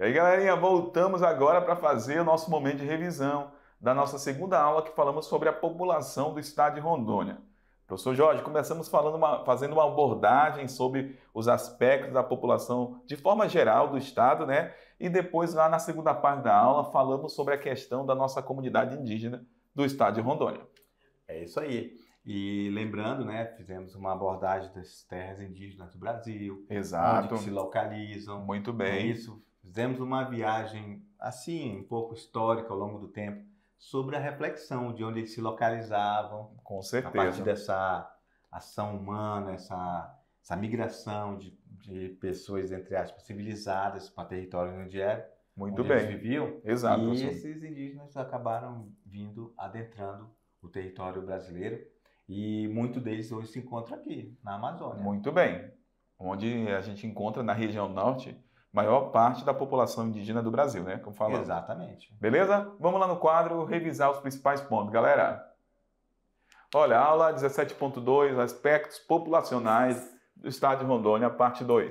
E aí, galerinha, voltamos agora para fazer o nosso momento de revisão da nossa segunda aula que falamos sobre a população do estado de Rondônia. Professor Jorge, começamos fazendo uma abordagem sobre os aspectos da população de forma geral do estado, né? E depois, lá na segunda parte da aula, falamos sobre a questão da nossa comunidade indígena do estado de Rondônia. É isso aí. E lembrando, né, fizemos uma abordagem das terras indígenas do Brasil, onde Exato. que se localizam, Muito não é bem. isso? Fizemos uma viagem, assim, um pouco histórica ao longo do tempo, sobre a reflexão de onde eles se localizavam, Com a partir certeza. dessa ação humana, essa migração de pessoas, entre aspas, civilizadas para território onde era, Muito onde eles bem. viviam, Exato, e professor. esses indígenas acabaram vindo, adentrando o território brasileiro, e muitos deles hoje se encontram aqui, na Amazônia. Muito bem. Onde a gente encontra na região norte maior parte da população indígena do Brasil, né? Como falamos. Exatamente. Beleza? Vamos lá no quadro revisar os principais pontos, galera. Olha, aula 17.2, aspectos populacionais do estado de Rondônia, parte 2.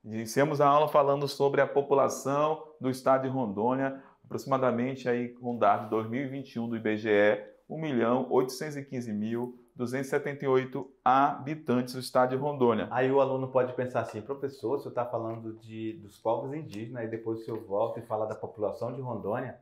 Iniciamos a aula falando sobre a população do estado de Rondônia, aproximadamente aí com dados de 2021 do IBGE, 1.815.278 habitantes do estado de Rondônia. Aí o aluno pode pensar assim, professor, o senhor está falando dos povos indígenas, e depois o senhor volta e fala da população de Rondônia?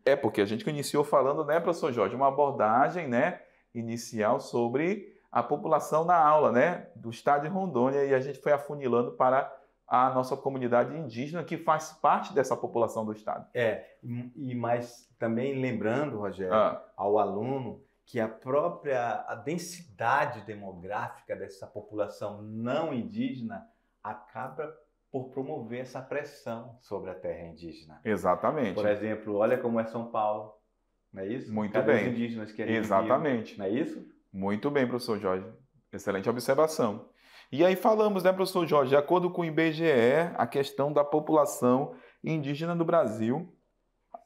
É porque a gente iniciou falando, né, professor Jorge, uma abordagem, né, inicial sobre a população na aula, né, do estado de Rondônia, e a gente foi afunilando para a nossa comunidade indígena, que faz parte dessa população do estado. Mas também lembrando, Rogério, ao aluno, que a densidade demográfica dessa população não indígena acaba por promover essa pressão sobre a terra indígena. Exatamente. Por exemplo, olha como é São Paulo, não é isso? Muito Cadê bem. os indígenas que ali Exatamente. viviam, não é isso? Muito bem, professor Jorge. Excelente observação. E aí falamos, né, professor Jorge, de acordo com o IBGE, a questão da população indígena do Brasil,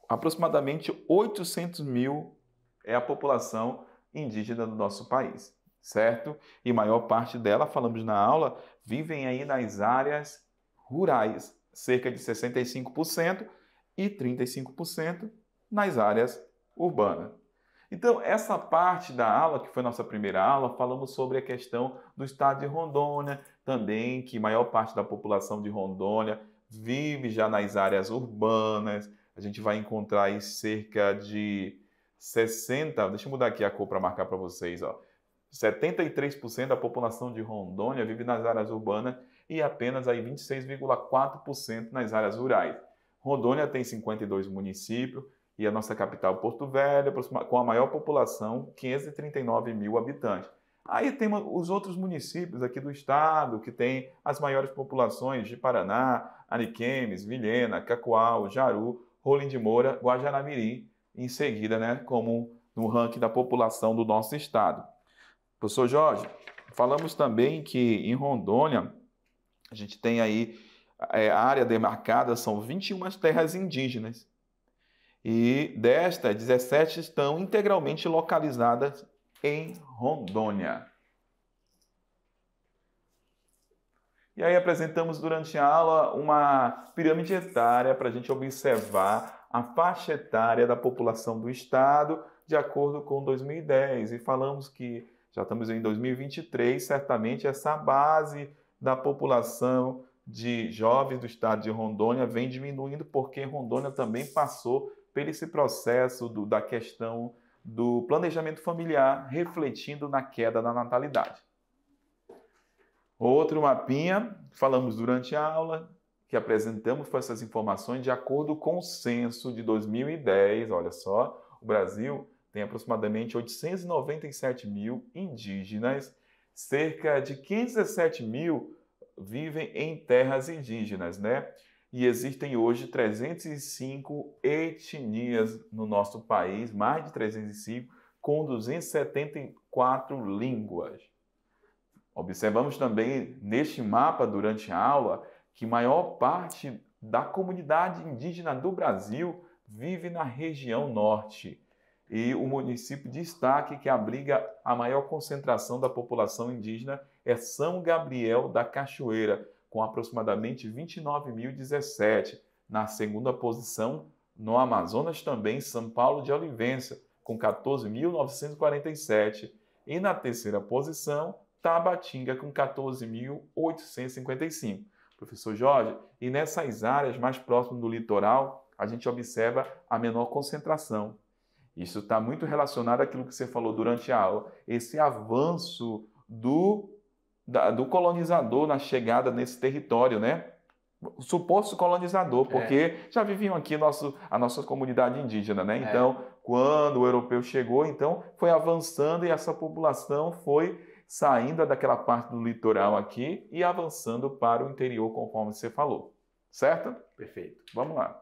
aproximadamente 800 mil é a população indígena do nosso país, certo? E maior parte dela, falamos na aula, vivem aí nas áreas rurais, cerca de 65% e 35% nas áreas urbanas. Então, essa parte da aula, que foi nossa primeira aula, falamos sobre a questão do estado de Rondônia, também que maior parte da população de Rondônia vive já nas áreas urbanas. A gente vai encontrar aí cerca de 60, deixa eu mudar aqui a cor para marcar para vocês, ó. 73% da população de Rondônia vive nas áreas urbanas e apenas aí 26,4% nas áreas rurais. Rondônia tem 52 municípios, e a nossa capital, Porto Velho, com a maior população, 539 mil habitantes. Aí tem os outros municípios aqui do estado, que tem as maiores populações de Paraná, Ariquemes, Vilhena, Cacoal, Jaru, Rolim de Moura, Guajará-Mirim, em seguida, né, como no ranking da população do nosso estado. Professor Jorge, falamos também que em Rondônia, a gente tem aí, a área demarcada são 21 terras indígenas. E destas, 17 estão integralmente localizadas em Rondônia. E aí apresentamos durante a aula uma pirâmide etária para a gente observar a faixa etária da população do estado de acordo com 2010. E falamos que já estamos em 2023, certamente essa base da população de jovens do estado de Rondônia vem diminuindo porque Rondônia também passou por esse processo da questão do planejamento familiar, refletindo na queda da natalidade. Outro mapinha, falamos durante a aula, que apresentamos foi essas informações de acordo com o censo de 2010. Olha só, o Brasil tem aproximadamente 897 mil indígenas, cerca de 517 mil vivem em terras indígenas, né? E existem hoje 305 etnias no nosso país, mais de 305, com 274 línguas. Observamos também neste mapa, durante a aula, que maior parte da comunidade indígena do Brasil vive na região norte. E o município de destaque que abriga a maior concentração da população indígena é São Gabriel da Cachoeira, com aproximadamente 29.017, Na segunda posição, no Amazonas também, São Paulo de Olivença, com 14.947. E na terceira posição, Tabatinga, com 14.855. Professor Jorge, e nessas áreas mais próximas do litoral, a gente observa a menor concentração. Isso está muito relacionado àquilo que você falou durante a aula, esse avanço do colonizador na chegada nesse território, né? O suposto colonizador, porque já viviam aqui a nossa comunidade indígena, né? Então, quando o europeu chegou, então foi avançando e essa população foi saindo daquela parte do litoral aqui e avançando para o interior, conforme você falou. Certo? Perfeito. Vamos lá.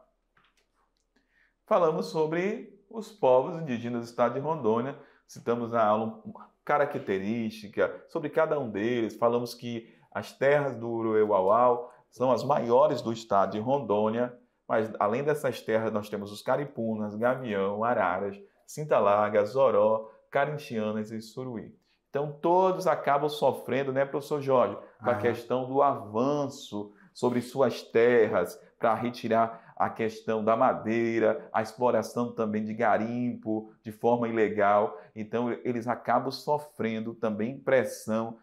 Falamos sobre os povos indígenas do estado de Rondônia, citamos na aula característica sobre cada um deles, falamos que as terras do Uruê-Uauau são as maiores do estado de Rondônia, mas além dessas terras nós temos os Caripunas, Gavião, Araras, Cinta-Larga, Zoró, Carintianas e Suruí. Então todos acabam sofrendo, né, professor Jorge, com a questão do avanço sobre suas terras, para retirar a questão da madeira, a exploração também de garimpo de forma ilegal. Então, eles acabam sofrendo também pressão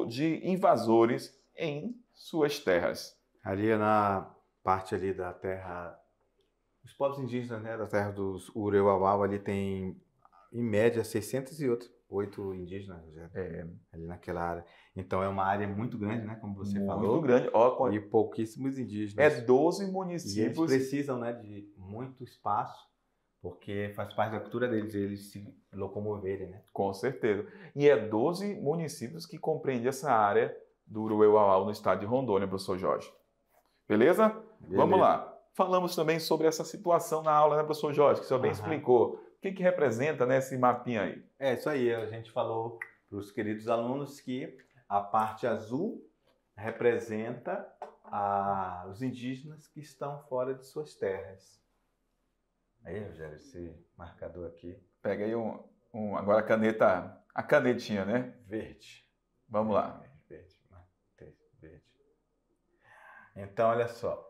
de invasores em suas terras. Ali na parte ali da terra, os povos indígenas, né, da terra dos Uruê-Uauau, ali tem, em média, 608 indígenas ali naquela área. Então é uma área muito grande, né, como você falou. Muito grande. E pouquíssimos indígenas. É 12 municípios. E eles precisam, né, de muito espaço, porque faz parte da cultura deles, eles se locomoverem, né? Com certeza. E é 12 municípios que compreendem essa área do Uruê-Uauau no estado de Rondônia, professor Jorge. Beleza? Vamos lá. Falamos também sobre essa situação na aula, né, professor Jorge, que o senhor bem explicou. O que representa, né, esse mapinha aí? É isso aí, a gente falou para os queridos alunos que a parte azul representa os indígenas que estão fora de suas terras. Aí, Rogério, esse marcador aqui. Pega aí agora a canetinha, né? Verde. Vamos lá. Verde. Então, olha só.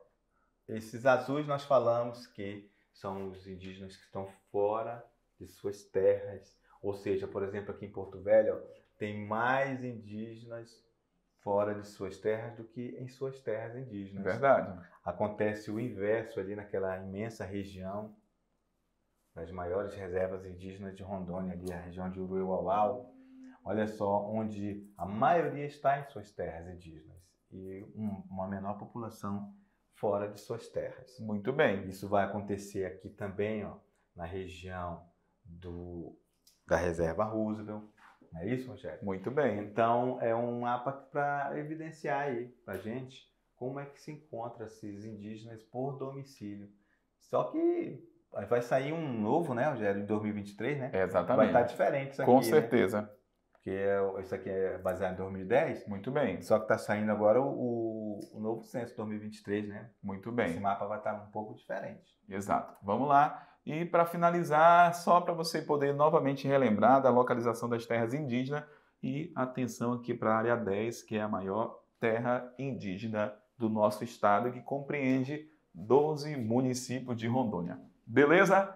Esses azuis nós falamos que são os indígenas que estão fora de suas terras. Ou seja, por exemplo, aqui em Porto Velho, tem mais indígenas fora de suas terras do que em suas terras indígenas. Verdade. Acontece o inverso ali naquela imensa região das maiores reservas indígenas de Rondônia, ali a região de Uruê-Uauau. Olha só, onde a maioria está em suas terras indígenas e uma menor população fora de suas terras. Muito bem. Isso vai acontecer aqui também, na região da Reserva Roosevelt. Não é isso, Rogério? Muito bem. Então, é um mapa para evidenciar aí para a gente como é que se encontra esses indígenas por domicílio. Só que vai sair um novo, né, Rogério, em 2023, né? Exatamente. Vai estar diferente isso aqui, com certeza. Né? Porque isso aqui é baseado em 2010. Muito bem. Só que está saindo agora o novo censo 2023, né? Muito bem. Esse mapa vai estar um pouco diferente. Exato. Vamos lá. E para finalizar, só para você poder novamente relembrar da localização das terras indígenas e atenção aqui para a área 10, que é a maior terra indígena do nosso estado, que compreende 12 municípios de Rondônia. Beleza?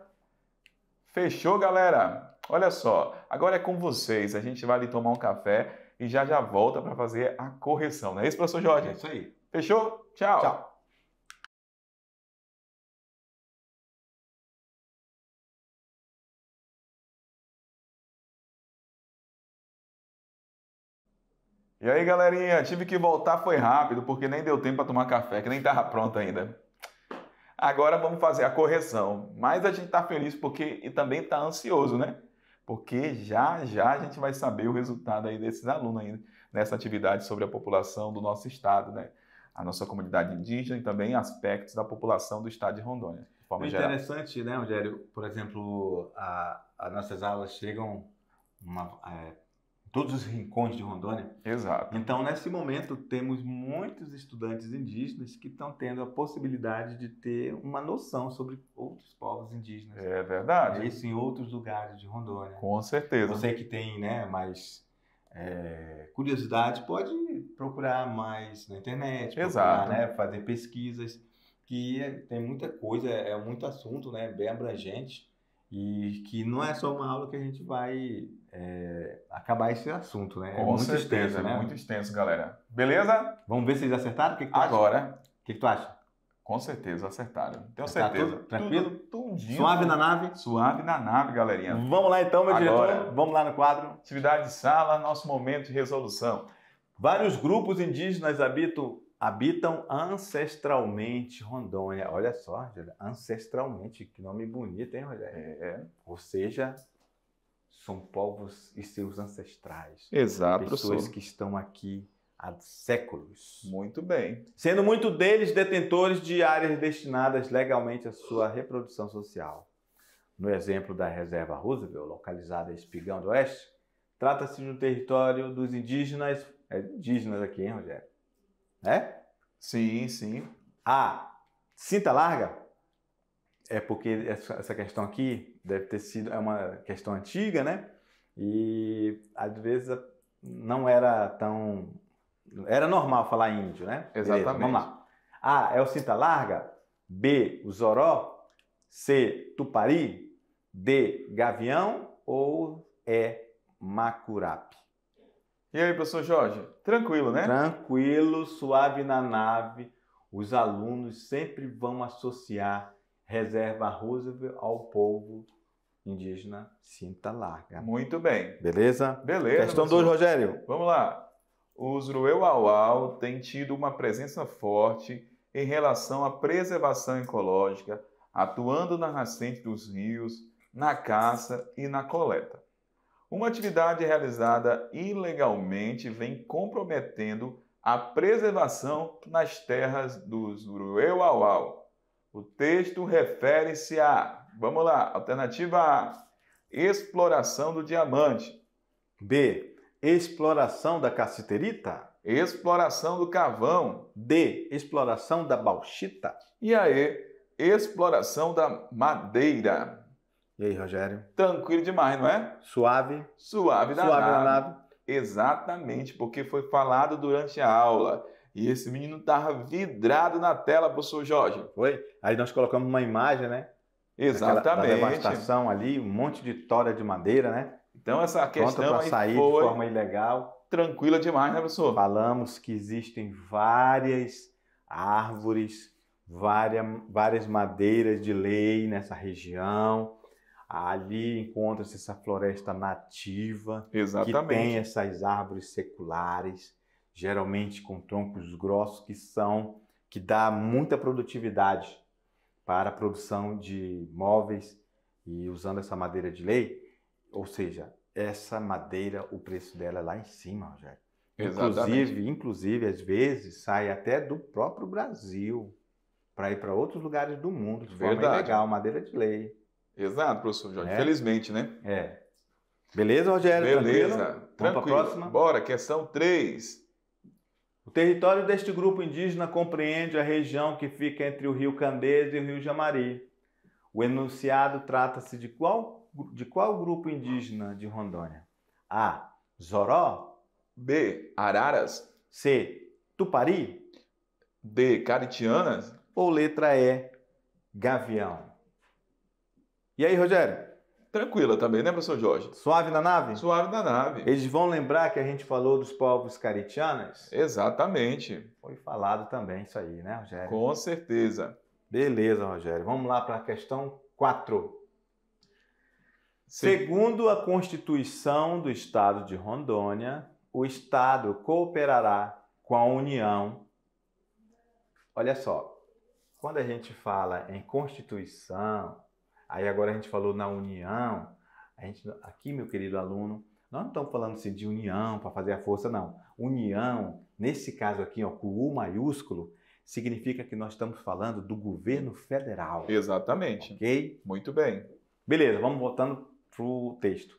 Fechou, galera? Olha só, agora é com vocês. A gente vai ali tomar um café e já volta para fazer a correção. Não é isso, professor Jorge? É isso aí. Fechou? Tchau. Tchau. E aí, galerinha, tive que voltar, foi rápido, porque nem deu tempo para tomar café, que nem estava pronto ainda. Agora vamos fazer a correção. Mas a gente está feliz e também está ansioso, né? Porque já a gente vai saber o resultado aí desses alunos aí, nessa atividade sobre a população do nosso estado, né? A nossa comunidade indígena e também aspectos da população do estado de Rondônia, de forma geral. Interessante, né, Rogério? Por exemplo, as nossas aulas chegam todos os rincões de Rondônia. Exato. Então, nesse momento, temos muitos estudantes indígenas que estão tendo a possibilidade de ter uma noção sobre outros povos indígenas. É verdade. Isso em outros lugares de Rondônia. Com certeza. Você que tem, né, mais curiosidade, pode procurar mais na internet, procurar, né, fazer pesquisas. que tem muita coisa, é muito assunto, né? Bem abrangente, e que não é só uma aula que a gente vai acabar esse assunto, né? Com certeza, é né? muito extenso, galera. Beleza? Vamos ver se eles acertaram? O que tu acha? Agora, O que tu acha? com certeza, acertaram. Tenho Tá certeza. tudo tranquilo? Tudinho. Suave na nave? Suave na nave, galerinha. Vamos lá então, meu Agora. diretor. Vamos lá no quadro. Atividade de sala, nosso momento de resolução. Vários grupos indígenas habitam ancestralmente Rondônia. Olha só, Rogério, ancestralmente, que nome bonito, hein, Rogério? Ou seja, são povos e seus ancestrais. Exato, Pessoas professor. que estão aqui há séculos. Muito bem. Sendo muitos deles detentores de áreas destinadas legalmente à sua reprodução social. No exemplo da Reserva Roosevelt, localizada em Espigão do Oeste, trata-se de um território dos indígenas. É indígenas aqui, hein, Rogério? É? Sim, sim. A cinta larga é porque essa questão aqui deve ter sido uma questão antiga, né? E às vezes não era tão... Era normal falar índio, né? Exatamente. Beleza, vamos lá. A é o cinta larga, B, o zoró, C, tupari, D, gavião ou E, macurape? E aí, professor Jorge? Tranquilo, né? Tranquilo, suave na nave. Os alunos sempre vão associar Reserva Roosevelt ao povo indígena cinta larga. Muito bem. Beleza? Beleza. Questão 2, Rogério. Vamos lá. Os Rueu-Auau têm tido uma presença forte em relação à preservação ecológica, atuando na nascente dos rios, na caça e na coleta. Uma atividade realizada ilegalmente vem comprometendo a preservação nas terras dos Rueu-Auau. O texto refere-se a, vamos lá, alternativa A, exploração do diamante. B, exploração da cassiterita. Exploração do carvão. D, exploração da bauxita. E aí, exploração da madeira. E aí, Rogério? Tranquilo demais, não é? Suave. Suave da Suave na nave. nave. Exatamente, porque foi falado durante a aula. E esse menino estava vidrado na tela, professor Jorge. Foi? Aí nós colocamos uma imagem, né? Exatamente. Da devastação ali, um monte de tora de madeira, né? Então essa questão para aí sair foi de forma ilegal. tranquila demais, né, professor? Falamos que existem várias árvores, várias madeiras de lei nessa região. Ali encontra-se essa floresta nativa, Exatamente. que tem essas árvores seculares, geralmente com troncos grossos, que dá muita produtividade para a produção de móveis e usando essa madeira de lei. Ou seja, essa madeira, o preço dela é lá em cima, Rogério. Inclusive, às vezes, sai até do próprio Brasil para ir para outros lugares do mundo de forma ilegal, madeira de lei. Exato, professor Jorge. Felizmente, né? Beleza, Rogério? Beleza. Tranquilo? Vamos Tranquilo. para a próxima? Bora, questão 3. O território deste grupo indígena compreende a região que fica entre o rio Candeias e o rio Jamari. O enunciado trata-se de qual grupo indígena de Rondônia? A, Zoró. B, Araras. C, Tupari. D, Caritianas. Ou letra E, Gavião? E aí, Rogério? Tranquila também, né, professor Jorge? Suave na nave? Suave na nave. Eles vão lembrar que a gente falou dos povos caritianos? Exatamente. Foi falado também isso aí, né, Rogério? Com certeza. Beleza, Rogério. Vamos lá para a questão 4. Segundo a Constituição do Estado de Rondônia, o Estado cooperará com a União. Olha só, quando a gente fala em Constituição, aí agora a gente falou na União, aqui, meu querido aluno, nós não estamos falando assim de união para fazer a força, não. União, nesse caso aqui, ó, com o U maiúsculo, significa que nós estamos falando do governo federal. Exatamente. Ok? Muito bem. Beleza, vamos voltando para o texto.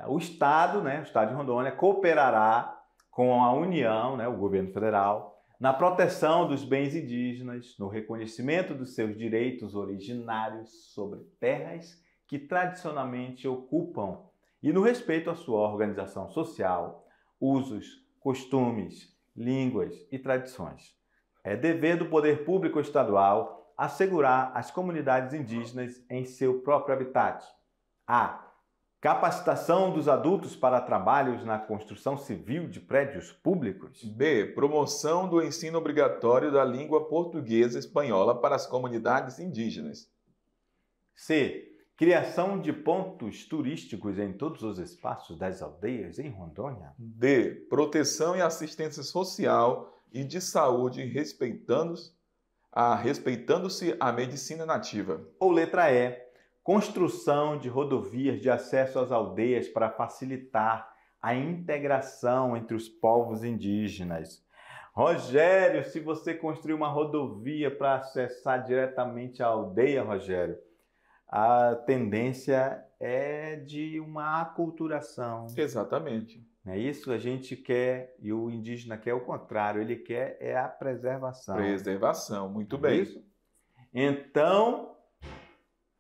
O Estado, né, o Estado de Rondônia, cooperará com a União, né, o governo federal, na proteção dos bens indígenas, no reconhecimento dos seus direitos originários sobre terras que tradicionalmente ocupam e no respeito à sua organização social, usos, costumes, línguas e tradições. É dever do poder público estadual assegurar as comunidades indígenas em seu próprio habitat. A. Capacitação dos adultos para trabalhos na construção civil de prédios públicos. B. Promoção do ensino obrigatório da língua portuguesa e espanhola para as comunidades indígenas. C. Criação de pontos turísticos em todos os espaços das aldeias em Rondônia. D. Proteção e assistência social e de saúde respeitando-se a medicina nativa. Ou letra E. Construção de rodovias de acesso às aldeias para facilitar a integração entre os povos indígenas. Rogério, se você construir uma rodovia para acessar diretamente a aldeia, Rogério, a tendência é de uma aculturação. Exatamente. Não é isso? A gente quer, e o indígena quer o contrário, ele quer é a preservação. Preservação, muito Não é bem. isso? Então,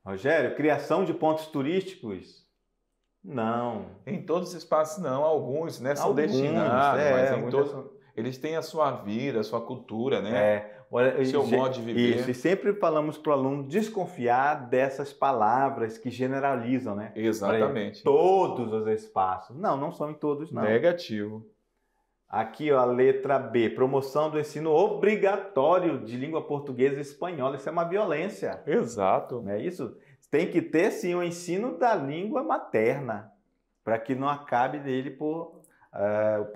Rogério, criação de pontos turísticos? Não. Em todos os espaços não, alguns, né, são Alguns, destinados, mas em alguns todos eles têm a sua vida, a sua cultura, né? Olha, Seu modo de viver. Isso, e sempre falamos para o aluno desconfiar dessas palavras que generalizam, né? Exatamente. Todos os espaços. Não, não são em todos, não. Negativo. Aqui, ó, a letra B, promoção do ensino obrigatório de língua portuguesa e espanhola. Isso é uma violência, Exato. não é isso? Tem que ter, sim, o ensino da língua materna, para que não acabe dele por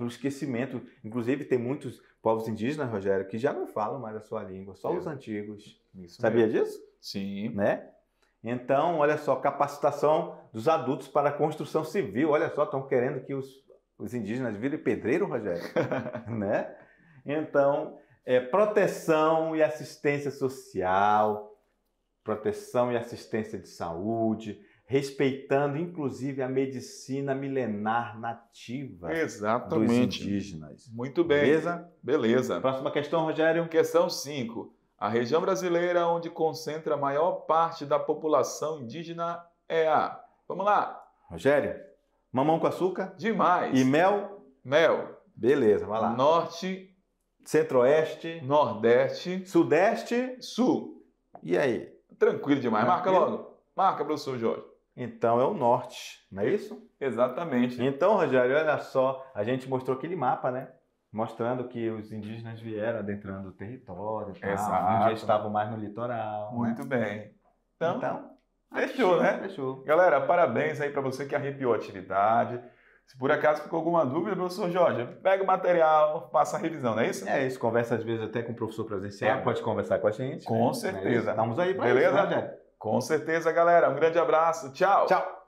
esquecimento. Inclusive, tem muitos povos indígenas, Rogério, que já não falam mais a sua língua, só os antigos. Isso Sabia mesmo. disso? Sim. Né? Então, olha só, capacitação dos adultos para a construção civil. Olha só, estão querendo que os indígenas virem pedreiro, Rogério. Né? Então, proteção e assistência social, proteção e assistência de saúde, respeitando inclusive a medicina milenar nativa dos Exatamente. indígenas. Muito bem. Beleza? Beleza. Próxima questão, Rogério. Questão 5. A região brasileira onde concentra a maior parte da população indígena é a... Vamos lá. Rogério, mamão com açúcar Demais. e mel? Mel. Beleza, vai lá. Norte, Centro-Oeste, Nordeste, Sudeste Sul. e aí? Tranquilo demais. Marca Tranquilo. logo. Marca, professor Jorge. Então é o Norte, não é isso? Exatamente. Então, Rogério, olha só, a gente mostrou aquele mapa, né? Mostrando que os indígenas vieram adentrando o território, tal, Exato. já estavam mais no litoral. Muito bem. Então, fechou, né? Fechou. Galera, parabéns aí para você que arrepiou a atividade. Se por acaso ficou alguma dúvida, professor Jorge, pega o material, faça a revisão, não é isso? É isso, conversa às vezes até com o professor presencial, pode conversar com a gente. Com né? certeza. Estamos aí para Beleza? isso, né, Rogério? Com certeza, galera. Um grande abraço. Tchau. Tchau.